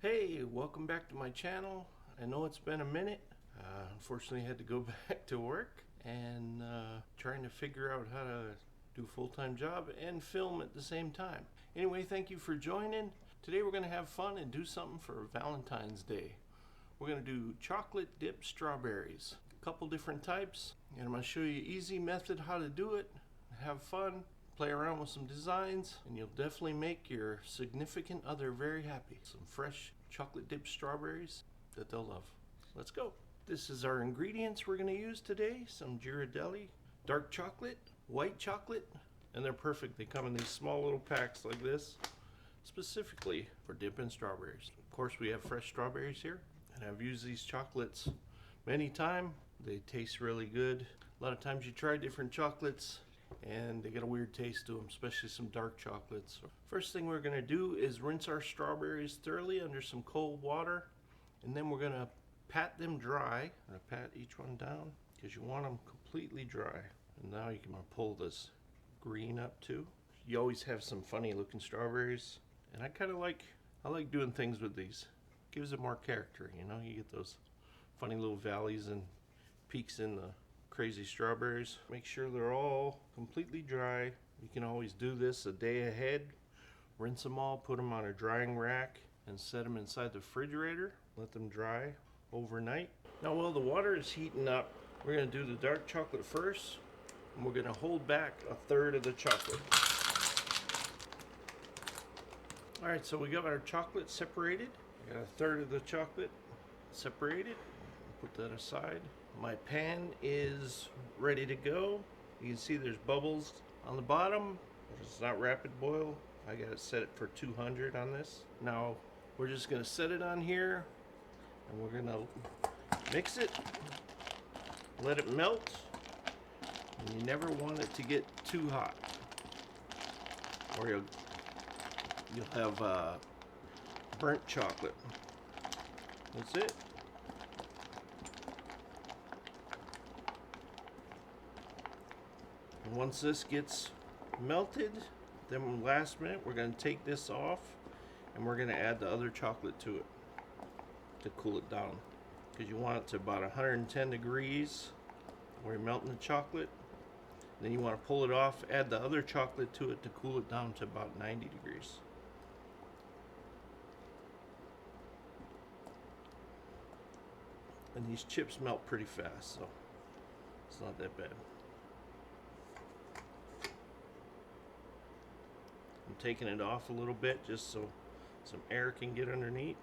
Hey, welcome back to my channel. I know it's been a minute. Unfortunately, I had to go back to work and trying to figure out how to do a full-time job and film at the same time. Anyway, thank you for joining. Today we're going to have fun and do something for Valentine's Day. We're going to do chocolate dipped strawberries. A couple different types, and I'm going to show you an easy method how to do it. Have fun. Play around with some designs, and you'll definitely make your significant other very happy. Some fresh chocolate dipped strawberries that they'll love. Let's go. This is our ingredients we're going to use today. Some Ghirardelli, dark chocolate, white chocolate, and they're perfect. They come in these small little packs like this, specifically for dipping strawberries. Of course, we have fresh strawberries here, and I've used these chocolates many times. They taste really good. A lot of times you try different chocolates and they get a weird taste to them, especially some dark chocolates. First thing we're going to do is rinse our strawberries thoroughly under some cold water, and then we're going to pat them dry. I'm going to pat each one down because you want them completely dry. And now you can pull this green up too. You always have some funny looking strawberries, and I like doing things with these. Gives it more character, you know. You get those funny little valleys and peaks in the crazy strawberries. Make sure they're all completely dry. You can always do this a day ahead. Rinse them all, put them on a drying rack, and set them inside the refrigerator. Let them dry overnight. Now while the water is heating up, we're going to do the dark chocolate first, and we're going to hold back a third of the chocolate. Alright, so we got our chocolate separated. I got a third of the chocolate separated. Put that aside. My pan is ready to go. You can see there's bubbles on the bottom. It's not rapid boil. I got it set for 200 on this. Now we're just going to set it on here, and we're going to mix it, let it melt, and you never want it to get too hot, or you'll have burnt chocolate. That's it. Once this gets melted, then last minute we're going to take this off, and we're going to add the other chocolate to it to cool it down, because you want it to about 110 degrees where you're melting the chocolate. Then you want to pull it off, add the other chocolate to it to cool it down to about 90 degrees. And these chips melt pretty fast, so it's not that bad. I'm taking it off a little bit just so some air can get underneath.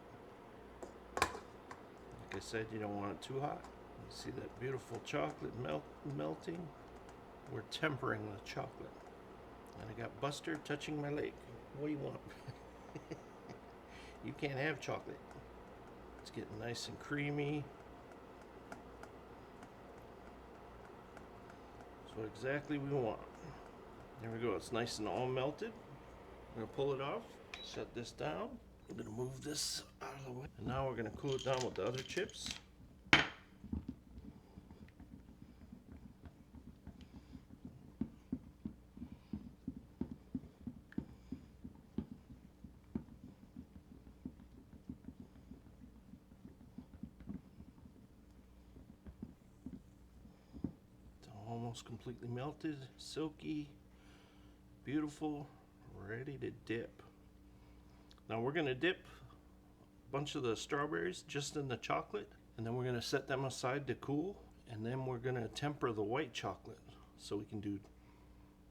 Like I said, you don't want it too hot. You see that beautiful chocolate melting? We're tempering the chocolate. And I got Buster touching my leg. What do you want? You can't have chocolate. It's getting nice and creamy. That's what exactly we want. There we go. It's nice and all melted. I'm going to pull it off, set this down. I'm going to move this out of the way. And now we're going to cool it down with the other chips. It's almost completely melted, silky, beautiful. Ready to dip. Now we're going to dip a bunch of the strawberries just in the chocolate, and then we're going to set them aside to cool, and then we're going to temper the white chocolate so we can do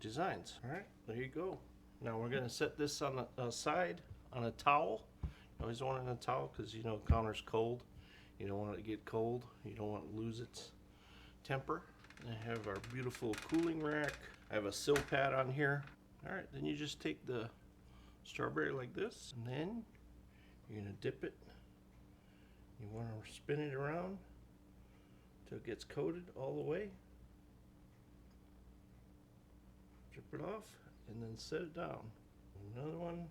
designs. Alright, there you go. Now we're going to set this on the side on a towel. You always want it on a towel because you know the counter's cold. You don't want it to get cold. You don't want it to lose its temper. I have our beautiful cooling rack. I have a sill pad on here. Alright, then you just take the strawberry like this, and then you're going to dip it. You want to spin it around until it gets coated all the way. Drip it off, and then set it down. Another one.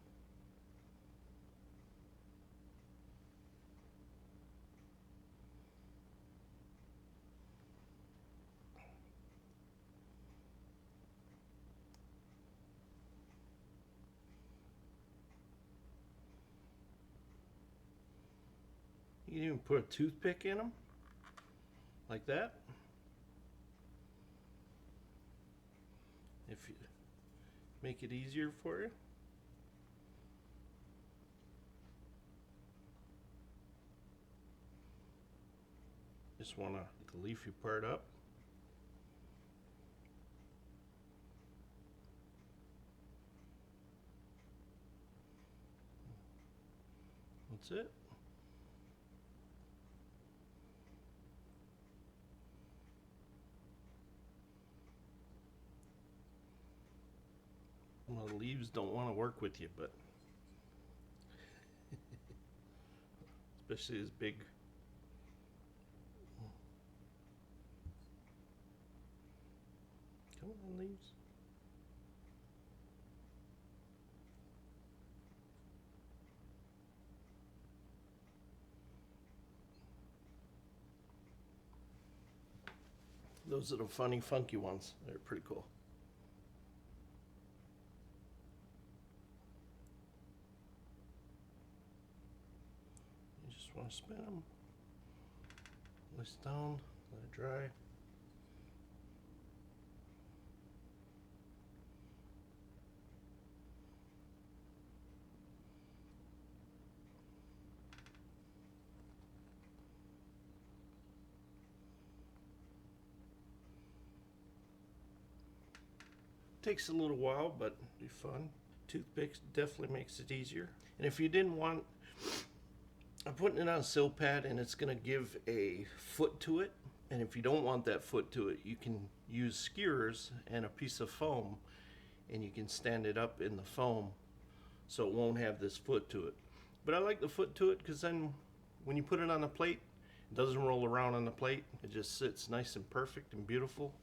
You can even put a toothpick in them, like that. If you make it easier for you. Just want to get the leafy part up. That's it. Well, the leaves don't want to work with you, but especially this big. Come on, leaves. Those are the funny, funky ones. They're pretty cool. You just want to spin them. Lay it down, let it dry. Takes a little while, but it'll be fun. Toothpicks definitely makes it easier. And if you didn't want, I'm putting it on a sill pad and it's gonna give a foot to it. And if you don't want that foot to it, you can use skewers and a piece of foam and you can stand it up in the foam so it won't have this foot to it. But I like the foot to it because then when you put it on the plate, it doesn't roll around on the plate. It just sits nice and perfect and beautiful.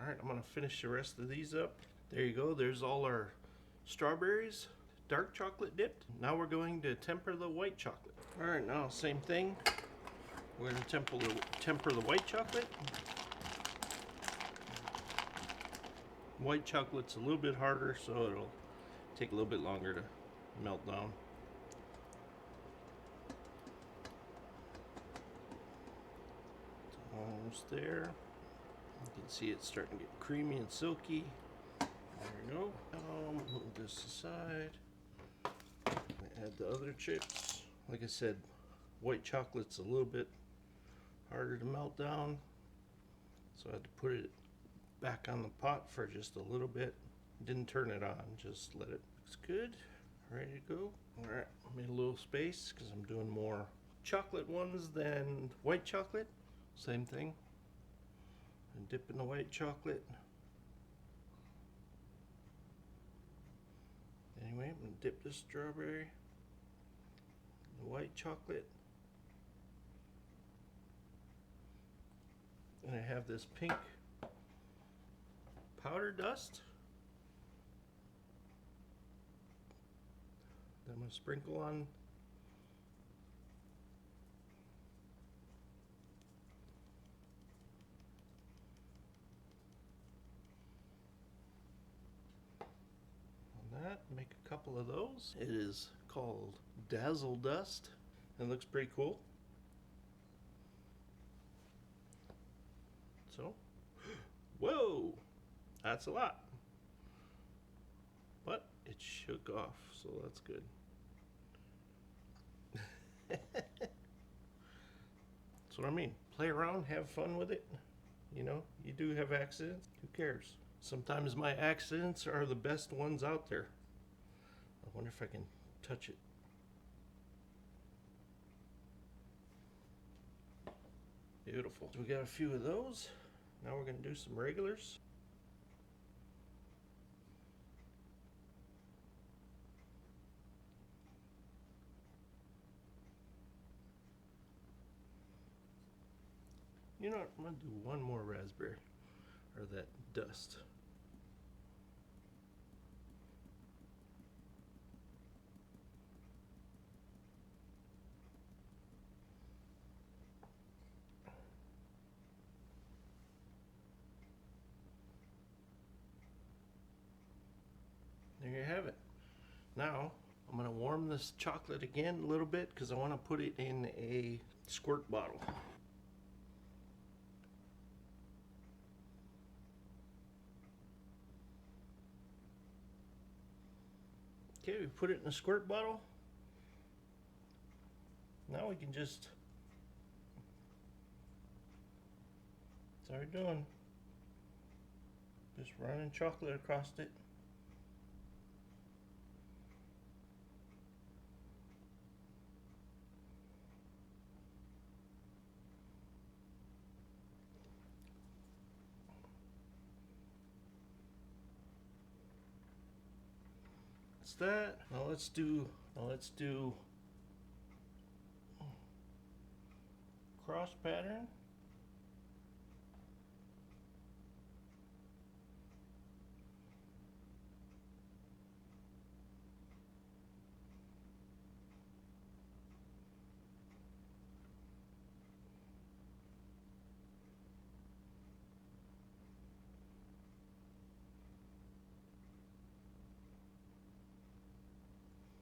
All right, I'm gonna finish the rest of these up. There you go, there's all our strawberries, dark chocolate dipped. Now we're going to temper the white chocolate. All right, now same thing. We're gonna temper the white chocolate. White chocolate's a little bit harder, so it'll take a little bit longer to melt down. It's almost there. You can see it's starting to get creamy and silky. There we go. Move this aside. Add the other chips. Like I said, white chocolate's a little bit harder to melt down, so I had to put it back on the pot for just a little bit. Didn't turn it on, just let it. Looks good. Ready to go. All right, made a little space because I'm doing more chocolate ones than white chocolate. Same thing. And dip in the white chocolate. Anyway, I'm gonna dip this strawberry in the white chocolate. And I have this pink powder dust that I'm gonna sprinkle on. That, make a couple of those. It is called Dazzle Dust and looks pretty cool. So, whoa, that's a lot, but it shook off, so that's good. That's what I mean. Play around, have fun with it. You know, you do have accidents. Who cares? Sometimes my accidents are the best ones out there. I wonder if I can touch it. Beautiful. So we got a few of those. Now we're going to do some regulars. You know what? I'm going to do one more raspberry, or that dust. Now I'm going to warm this chocolate again a little bit because I want to put it in a squirt bottle. Okay, we put it in a squirt bottle. Now we can just start doing. Just running chocolate across it. That's that. Now let's do cross pattern.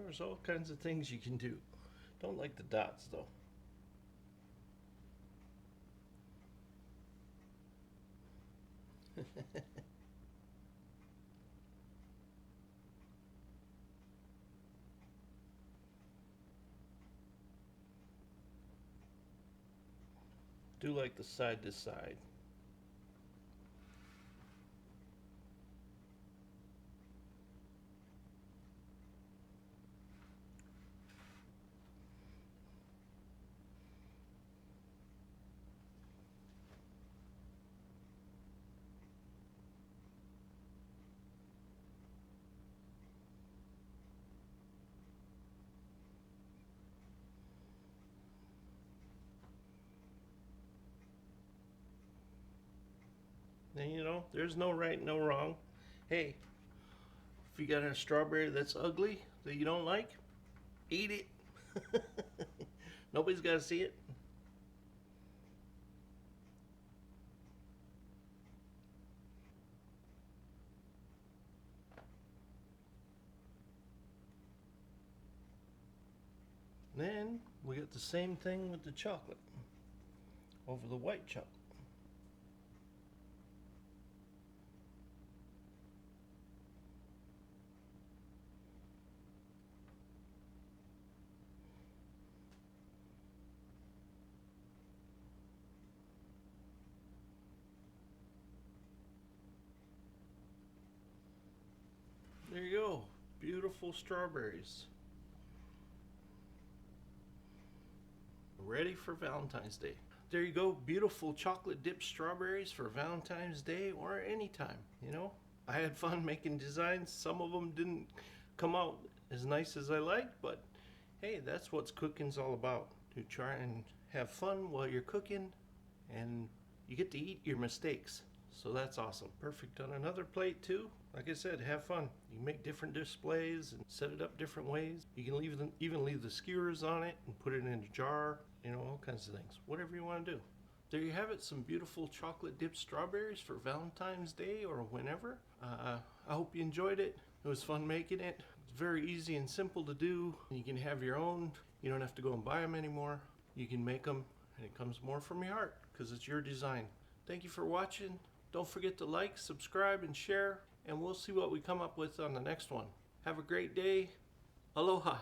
There's all kinds of things you can do. Don't like the dots though. Do like the side to side. And you know, there's no right, no wrong. Hey, if you got a strawberry that's ugly that you don't like, eat it. Nobody's got to see it. Then we got the same thing with the chocolate over the white chocolate. There you go. Beautiful strawberries. Ready for Valentine's Day. There you go. Beautiful chocolate dipped strawberries for Valentine's Day or anytime, you know. I had fun making designs. Some of them didn't come out as nice as I liked, but hey, that's what cooking's all about. To try and have fun while you're cooking, and you get to eat your mistakes. So that's awesome. Perfect on another plate too. Like I said, have fun. You can make different displays and set it up different ways. You can even leave the skewers on it and put it in a jar. You know, all kinds of things. Whatever you want to do. There you have it. Some beautiful chocolate dipped strawberries for Valentine's Day or whenever. I hope you enjoyed it. It was fun making it. It's very easy and simple to do. You can have your own. You don't have to go and buy them anymore. You can make them, and it comes more from your heart because it's your design. Thank you for watching. Don't forget to like, subscribe, and share, and we'll see what we come up with on the next one. Have a great day. Aloha.